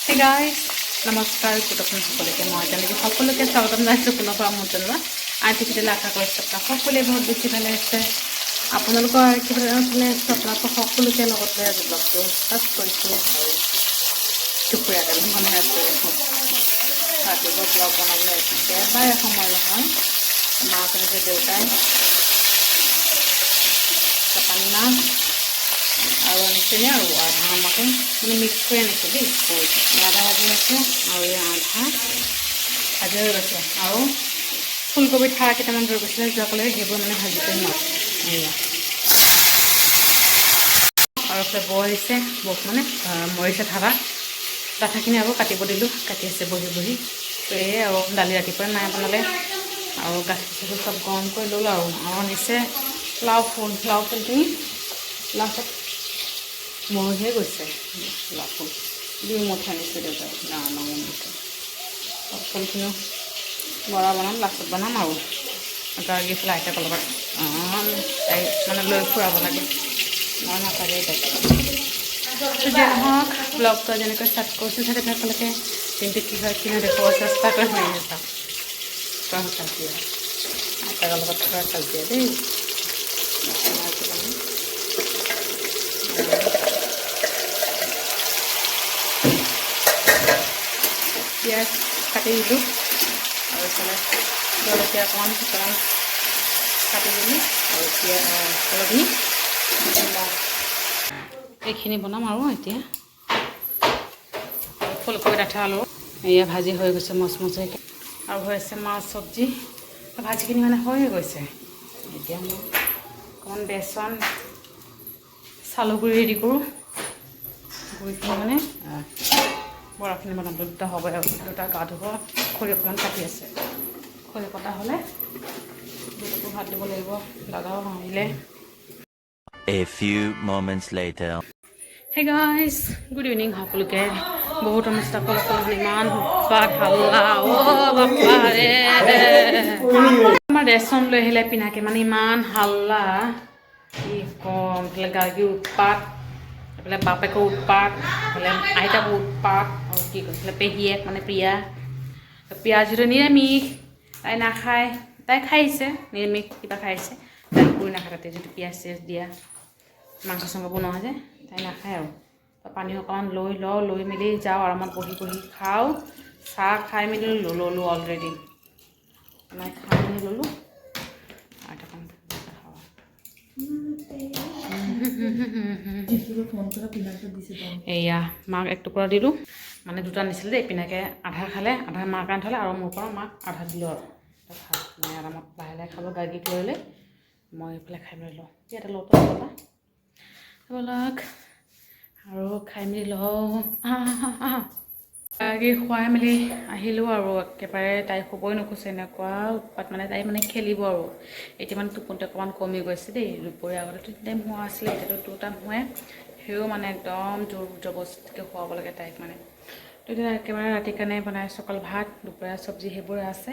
Hey guys, নমস্কাৰ good afternoon সকলোকে মই জানিছোঁ সকলোকে স্বাগতম জনাইছোঁ পুনৰ মোৰ চেনেলত আজি ভিডিঅ'লৈ আশা কৰিছোঁ আপোনালোক সকলোৱে বহুত বেছি ভালে আছে আপোনালোকৰ কিবা চলি আছে আপোনালোক সকলোকে লগত লৈ আজি ব্লগটো ষ্টাৰ্ট কৰিছোঁ দুপৰীয়া টাইম মানে ৰাতিপুৱা ব্লগ বনাবলৈ একেবাৰে সময় নহয় মাক এনেকৈ দেউতাই পানী মাছ আৰু আনিছিলে আৰু আধা আমাকে মানে মিক্স কৰি আনিছে দেই আধা ভাজি আছে আৰু আধা ভাজি হৈ গৈছে আৰু ফুলকবি ঠাৰ কেইটামান ৰৈ গৈছিলে যোৱাকালি সেইবোৰ মানে ভাজি কৰি মাছ আৰু বৌ আহিছে বৌক মানে মৰিছে থকা ডাঠাখিনি আকৌ কাটিব দিলোঁ কাটি আছে বহি বহি তো এই আৰু দালি ৰাতিপুৱা নাই বনালে আৰু গাখীৰ চাখীৰ চব গৰম কৰি ল'লোঁ আৰু আনিছে লাও ফুলখিনি লাষ্টত মৰিহে গৈছে লাও ফুল দুই মুঠি আনিছোঁ দেউতাই ডাঙৰ ডাঙৰ মুঠি ফুলখিনিও বৰা বনাম লাষ্টত বনাম আৰু গাৰ্গী ফেলাই আইতাকৰ লগত তাই মানে লৈ ফুৰাব লাগে মই নাথাকে তাইক যে হওক ব্লগটো যেনেকৈ ষ্টাৰ্ট কৰিছোঁ থাকে তেওঁলোকে কিন্তু কি হয় কিনো দেখুৱাব চেষ্টা কৰি মাৰি চাওক কাজিয়া আইতাকৰ লগত থোৱা কাজিয়া দেই পিঁয়াজ কাটি দিলোঁ আৰু এইফালে জলকীয়া অকণমান শুকান কাটি দিলোঁ আৰু হালধি এইখিনি বনাম আৰু এতিয়া ফুলকবি ডাঠা আলু এয়া ভাজি হৈ গৈছে মচমচীয়াকৈ আৰু হৈ আছে মাছ চব্জি ভাজিখিনি মানে হৈয়ে গৈছে এতিয়া মই অকণমান বেচন চাউলগুড়ি ৰেডি কৰোঁ গুড়িখিনি মানে বৰাখিনি বনাম দুটা হ'ব আৰু দুটা গা ধুব খৰি অকণমান কাটি আছে খৰি কটা হ'লে দুটাকো ভাত দিব লাগিব দাদাও আহিলে A few moments later. Hey guys, good evening সকলোকে বহুত অনুষ্ঠান সকলো ইমান উৎপাত হাল্লা বাপাৰে আমাৰ ৰেচন লৈ আহিলে পিনাকে মানে ইমান হাল্লা কি কম এইফালে গাৰ্গী উৎপাত এইফালে বাপেকৰ উৎপাত এইফালে আইতাকৰ উৎপাত আৰু কি কৈছিলে পেহীয়েক মানে প্ৰিয়া যিটো নিৰামিষ তাই নাখায় তাই খাইছে নিৰামিষ কিবা খাইছে তাই পুৰি নাখায় তাতে যিটো পিঁয়াজ চিয়াজ দিয়া মাংস চাংস বনোৱা যে তাই নাখায় আৰু পানী অকণমান লৈ মেলি যাওঁ আৰামত বহি বহি খাওঁ চাহ খাই মেলি ল'লোঁ অলৰেডি মানে খাই মেলি ল'লোঁ এয়া মাক এক টুকুৰা দিলোঁ মানে দুটা নিছিলোঁ দেই পিনাকে আধা খালে আধা মাক আনি থ'লে আৰু মোৰ পৰা মাক আধা দিলোঁ আৰু মানে আৰামত লাহে লাহে খাব গাৰ্গীক লৈ লৈ মই এইফালে খাই মেলি লওঁ ইয়াতে লওঁতো এইবিলাক আৰু খাই মেলি লওঁ গাৰ্গী খুৱাই মেলি আহিলোঁ আৰু একেবাৰে তাই শুবই নোখোজে এনেকুৱা উৎপাত মানে তাই মানে খেলিব আৰু এতিয়া মানে টোপনিটো অকণমান কমি গৈছে দেই দুপৰীয়া আগতে 2 টাইম হোৱা আছিলে এতিয়াতো 2 টাইম হয় সেও মানে একদম জোৰ জবৰদস্তিকৈ খুৱাব লাগে তাইক মানে তো এতিয়া একেবাৰে ৰাতিৰ কাৰণে বনাইছোঁ অকল ভাত দুপৰীয়া চব্জি সেইবোৰ আছে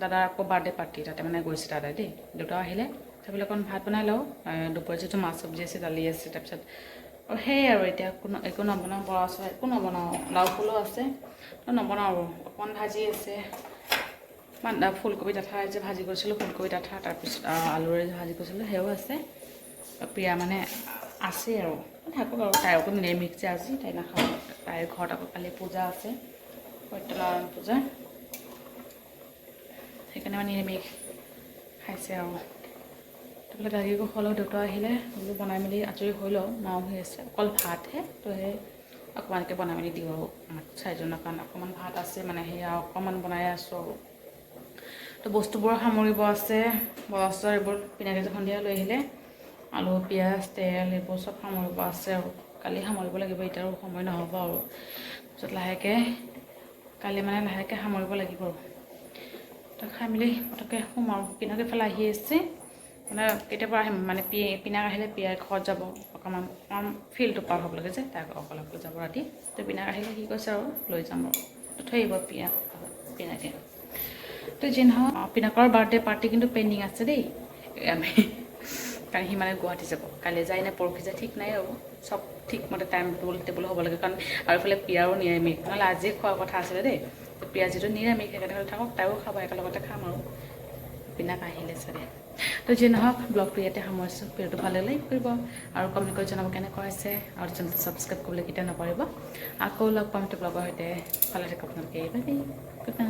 দাদাৰ আকৌ বাৰ্থডে পাৰ্টি তাতে মানে গৈছে দাদাই দেই দেউতাও আহিলে সেইবিলাক অকণ ভাত বনাই লওঁ দুপৰীয়া যিটো মাছ চব্জি আছে দালি আছে তাৰপিছত সেয়াই আৰু এতিয়া একো নবনাওঁ বৰা চৰা একো নবনাওঁ লাও ফুলো আছে তো নবনাওঁ আৰু অকণমান ভাজি আছে ফুলকবি ডাঠা যে ভাজি কৰিছিলোঁ ফুলকবি ডাঠা তাৰপিছত আলুৰে ভাজি কৰিছিলোঁ সেয়াও আছে প্ৰিয়া মানে আছেই আৰু থাকক আৰু তাই আকৌ নিৰামিষ যে আজি তাই নাখাওঁ তাইৰ ঘৰত আকৌ কালি পূজা আছে সত্যনাৰায়ণ পূজা সেইকাৰণে মানে নিৰামিষ খাইছে আৰু তাৰপিছত গাখীৰকো খোৱালোঁ দেউতা আহিলে বোলো বনাই মেলি আজৰি হৈ লওঁ মাও হৈ আছে অকল ভাতহে তো সেই অকণমানকৈ বনাই মেলি দিওঁ আৰু আমাৰ 4জনৰ কাৰণে অকণমান ভাত আছে মানে সেয়া অকণমান বনাই আছোঁ আৰু তো বস্তুবোৰ সামৰিব আছে বস্তা এইবোৰ পিনাকে সন্ধিয়া লৈ আহিলে আলু পিঁয়াজ তেল এইবোৰ চব সামৰিব আছে আৰু কালি সামৰিব লাগিব এতিয়াও সময় নহ'ব আৰু তাৰপিছত লাহেকৈ কালি মানে লাহেকৈ সামৰিব লাগিব আৰু তো খাই মেলি পটককৈ শুম আৰু পিনাকে ফালে আহি আছে মানে কেতিয়াবা আহিম মানে পিনাক আহিলে পিয়াৰ ঘৰত যাব অকণমান ফিল্ডটো পাৰ হ'ব লাগে যে তাক অকলে যাব ৰাতি তো পিনাক আহিলে কি কৈছে আৰু লৈ যাম আৰু থৈ আহিব পিনাকে তো যি নহওক পিনাকৰ বাৰ্থডে পাৰ্টি কিন্তু পেণ্ডিং আছে দেই আমি কাৰণ সি মানে গুৱাহাটী যাব কাইলৈ যায় নে পৰহি যায় ঠিক নাই আৰু চব ঠিকমতে টাইম টেবুল হ'ব লাগে কাৰণ আৰু এইফালে প্ৰিয়াৰো নিৰামিষ নহ'লে আজিয়ে খোৱাৰ কথা আছিলে দেই প্ৰিয়া যিটো নিৰামিষ সেইকাৰণে থাকক তাইও খাব একেলগতে খাম আৰু পিনাক আহিলে চাগে তো যি নহওক ব্লগটো ইয়াতে সামৰিছোঁ ভিডিঅ'টো ভালে লাইক কৰিব আৰু কমেণ্ট কৰি জনাব কেনেকুৱা হৈছে আৰু চেনেলটো ছাবস্ক্ৰাইব কৰিবলৈ কেতিয়া নকৰিব আকৌ লগ পাম ব্লগৰ সৈতে ভালে থাকক আপোনালোকে বাই বাই গুড নাইট